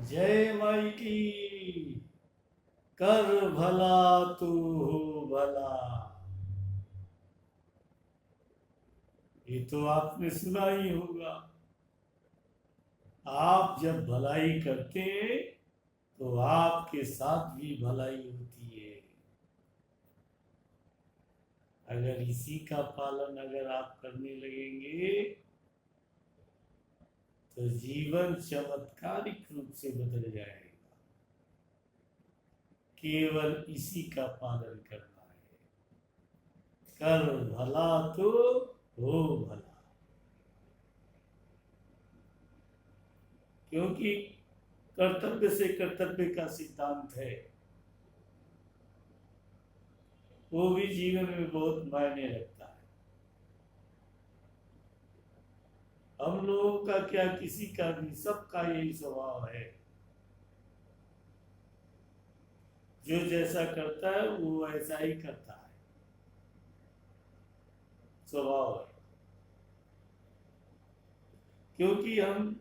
जय माई की। कर भला तू हो भला। ये तो आपने सुना ही होगा। आप जब भलाई करते हैं तो आपके साथ भी भलाई होती है। अगर इसी का पालन अगर आप करने लगेंगे तो जीवन चमत्कारिक रूप से बदल जाएगा। केवल इसी का पालन करना है। कर भला तो हो भला। क्योंकि कर्तव्य से कर्तव्य का सिद्धांत है, वो भी जीवन में बहुत मायने रखता है। हम लोगों का क्या, किसी का भी, सबका यही स्वभाव है। जो जैसा करता है वो ऐसा ही करता है, स्वभाव है। क्योंकि हम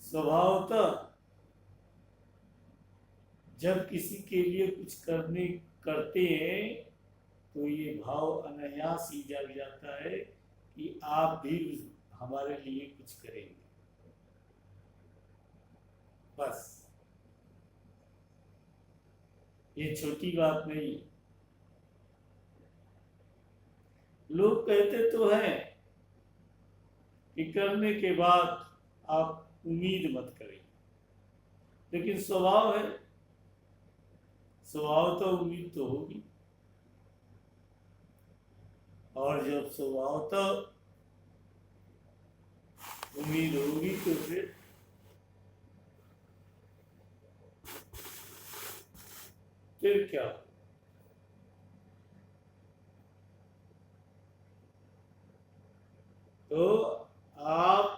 स्वभावतः जब किसी के लिए कुछ करते हैं तो ये भाव अनायास ही जाग जाता है कि आप भी हमारे लिए कुछ करेंगे। बस, ये छोटी बात नहीं। लोग कहते तो हैं कि करने के बाद आप उम्मीद मत करें, लेकिन स्वभाव है, स्वभाव तो उम्मीद तो होगी। और जब स्वभाव तो उम्मीद होगी तो फिर क्या? तो आप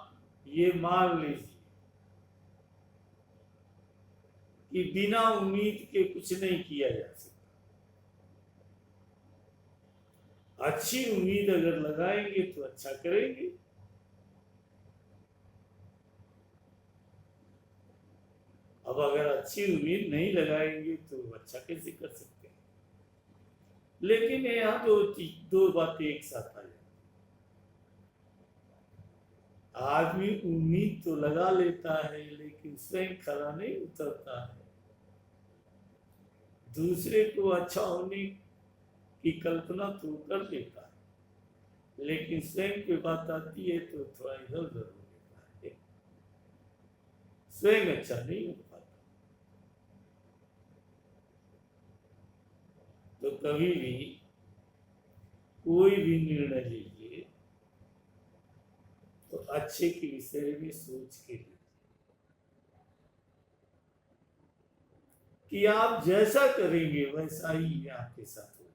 ये मान लीजिए कि बिना उम्मीद के कुछ नहीं किया जा सकता। अच्छी उम्मीद अगर लगाएंगे तो अच्छा करेंगे। अब अगर अच्छी उम्मीद नहीं लगाएंगे तो अच्छा कैसे कर सकते हैं? लेकिन यहाँ दो बातें एक साथ आ जाती। आदमी उम्मीद तो लगा लेता है लेकिन स्वयं खरा नहीं उतरता है। दूसरे को अच्छा होने की कल्पना तो कर लेता है, लेकिन स्वयं की बात आती है तो थोड़ा इधर उधर हो जाता है, स्वयं अच्छा नहीं हो पाता। तो कभी भी कोई भी निर्णय लीजिए तो अच्छे के विषय में सोच के लीजिए कि आप जैसा करेंगे वैसा ही आपके साथ होगा।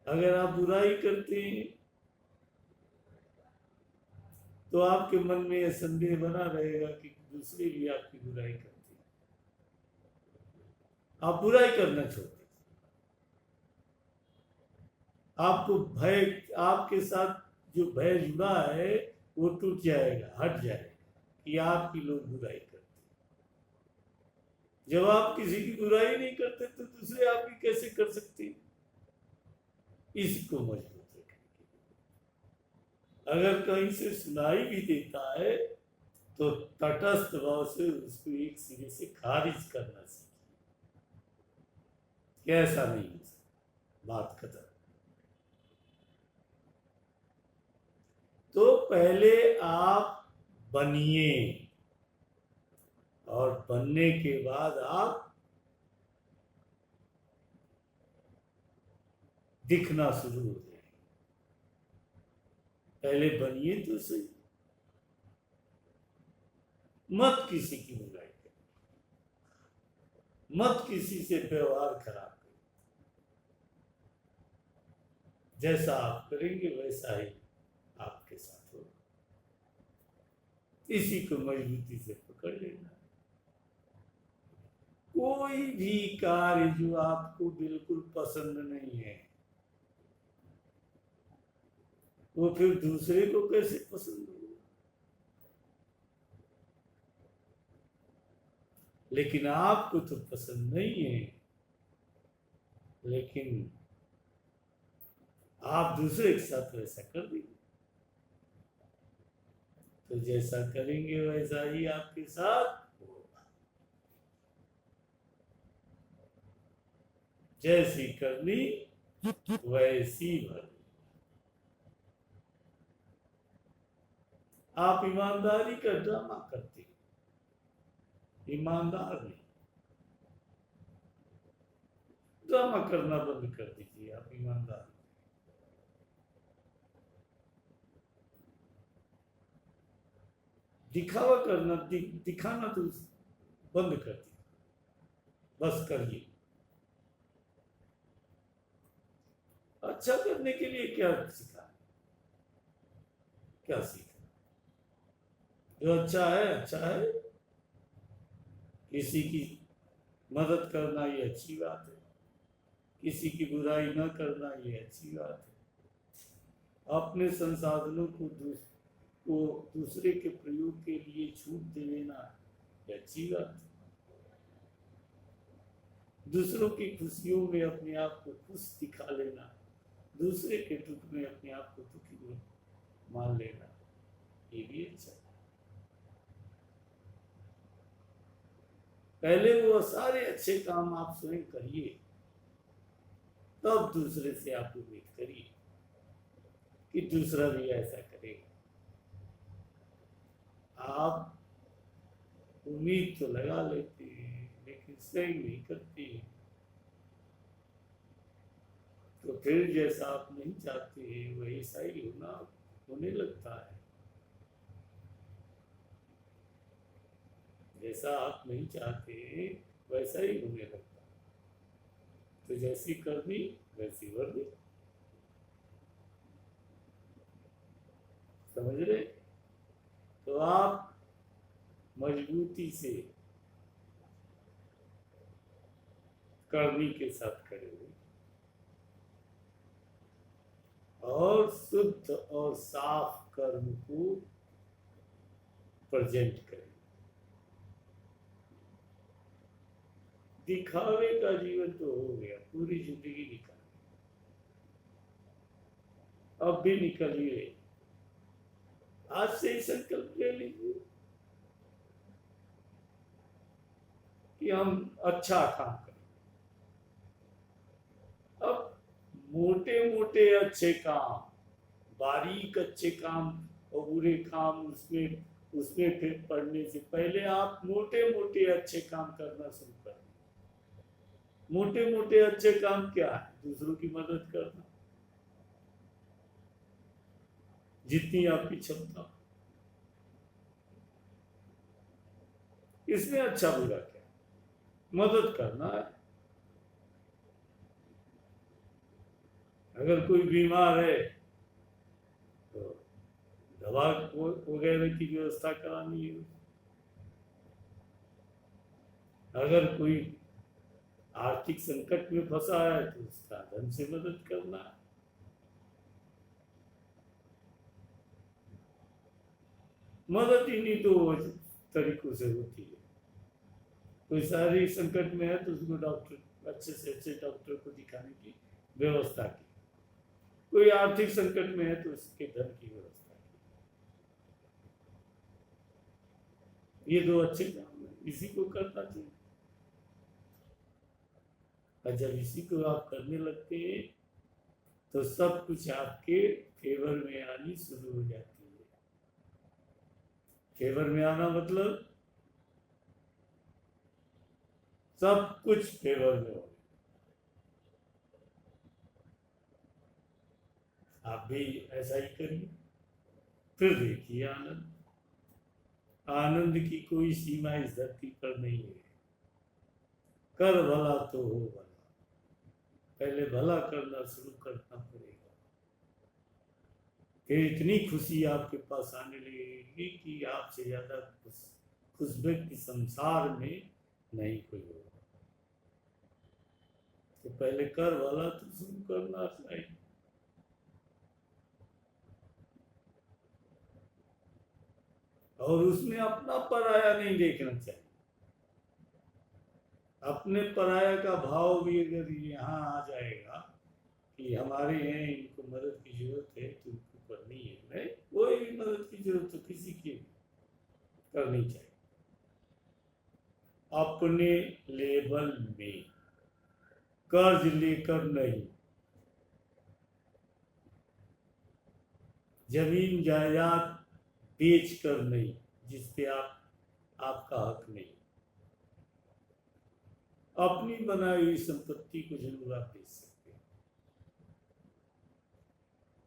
अगर आप बुराई करते हैं तो आपके मन में यह संदेह बना रहेगा कि दूसरे भी आपकी बुराई करते हैं, आप बुराई करना छोड़ दें। आपको भय, आपके साथ जो भय जुड़ा है वो टूट जाएगा, हट जाएगा कि आपकी लोग बुराई करते हैं। जब आप किसी की बुराई नहीं करते तो दूसरे आपकी कैसे कर सकते हैं? इसको मजबूत रखें। अगर कहीं से सुनाई भी देता है तो तटस्थ भाव से उसको एक सिरे से खारिज करना सीखिए। कैसा नहीं हो सकता, बात खत्म। तो पहले आप बनिए और बनने के बाद आप दिखना शुरू हो जाए। पहले बनिए तो सही, मत किसी की बुराई करें, मत किसी से व्यवहार खराब करें। जैसा आप करेंगे वैसा ही आपके साथ होगा। इसी को मजबूती से पकड़ लेना। कोई भी कार्य जो आपको बिल्कुल पसंद नहीं है वो फिर दूसरे को कैसे पसंद होगा? लेकिन आपको तो पसंद नहीं है, लेकिन आप दूसरे के साथ वैसा कर देंगे, तो जैसा करेंगे वैसा ही आपके साथ होगा। जैसी करनी वैसी भरनी। आप ईमानदारी का ड्रामा करते हैं, ईमानदार नहीं। ड्रामा करना बंद कर दीजिए, आप ईमानदार। दिखावा करना, दिखाना तो बंद कर दीजिए, बस करिए। अच्छा करने के लिए क्या सीखा, क्या सीखा? जो अच्छा है अच्छा है। किसी की मदद करना ये अच्छी बात है, किसी की बुराई न करना ये अच्छी बात है। अपने संसाधनों को दूसरे के प्रयोग के लिए छूट दे देना ये अच्छी बात है। दूसरों की खुशियों में अपने आप को खुश दिखा लेना, दूसरे के दुख में अपने आप को दुखी मान लेना, ये भी अच्छा है। पहले वो सारे अच्छे काम आप स्वयं करिए, तब दूसरे से आप उम्मीद करिए कि दूसरा भी ऐसा करेगा। आप उम्मीद तो लगा लेते हैं लेकिन स्वयं नहीं करते, तो फिर जैसा आप नहीं चाहते हैं वैसा ही होने लगता है। जैसा आप नहीं चाहते वैसा ही होने लगता है। तो जैसी करनी वैसी वर्दी। समझ रहे? तो आप मजबूती से करनी के साथ खड़े हुए और शुद्ध और साफ कर्म को प्रेजेंट करें। दिखावे का जीवन तो हो गया, पूरी जिंदगी निकाल, अब भी निकल ही रही। आज से ही संकल्प ले लीजिए कि हम अच्छा काम करें। अब मोटे मोटे अच्छे काम, बारीक अच्छे काम और बुरे काम उसमें उसमें फिर पढ़ने से पहले आप मोटे मोटे अच्छे काम करना शुरू करें। मोटे मोटे अच्छे काम क्या है? दूसरों की मदद करना, जितनी आपकी क्षमता। इसमें अच्छा बुरा क्या? मदद करना है। अगर कोई बीमार है तो दवा वगैरह की व्यवस्था करानी है। अगर कोई आर्थिक संकट में फंसा है तो उसका धन से मदद करना है। मदद इन्हीं दो तरीकों से होती है। कोई शारीरिक संकट में है तो उसको डॉक्टर, अच्छे से अच्छे डॉक्टर को दिखाने की व्यवस्था की। कोई आर्थिक संकट में है तो उसके धन की व्यवस्था की। ये दो अच्छे काम है, इसी को करना चाहिए। और जब इसी को आप करने लगते हैं तो सब कुछ आपके फेवर में आनी शुरू हो जाती है। फेवर में आना मतलब सब कुछ फेवर में हो। आप भी ऐसा ही करिए, फिर देखिए आनंद। आनंद की कोई सीमा इस धरती पर नहीं है। कर भला तो हो भला, पहले भला करना शुरू करना पड़ेगा, फिर इतनी खुशी आपके पास आने लगेगी कि आपसे ज्यादा खुश व्यक्ति संसार में नहीं कोई होगा। तो पहले कर भला तो शुरू करना चाहिए। और उसमें अपना पराया नहीं देखना चाहिए। अपने पराया का भाव भी अगर यहाँ आ जाएगा कि हमारे हैं, इनको मदद की जरूरत है तो इनको करनी है, नहीं कोई भी मदद की जरूरत तो किसी की भी करनी चाहिए। अपने लेवल में, कर्ज लेकर नहीं, जमीन जायदाद बेच कर नहीं, जिस पे आपका हक नहीं। अपनी बनाई हुई संपत्ति को जरूर आप बेच सकते हैं,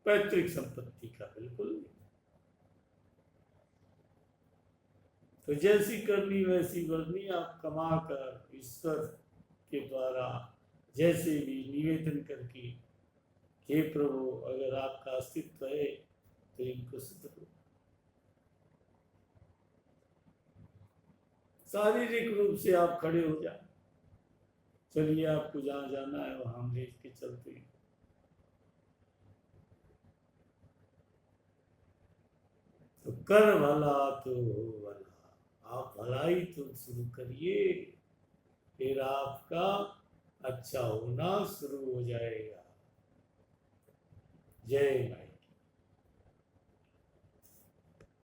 पैतृक संपत्ति का बिल्कुल नहीं। तो जैसी करनी वैसी भरनी, आप कमा कर ईश्वर के द्वारा जैसे भी निवेदन करके, हे प्रभु अगर आपका अस्तित्व है तो इनको सिद्ध करो। शारीरिक रूप से आप खड़े हो जाए, चलिए आपको जहां जाना है वहां हम ले के चलते हैं। तो कर भला तो हो भला, आप भलाई तो शुरू करिए, फिर आपका अच्छा होना शुरू हो जाएगा। जय माता।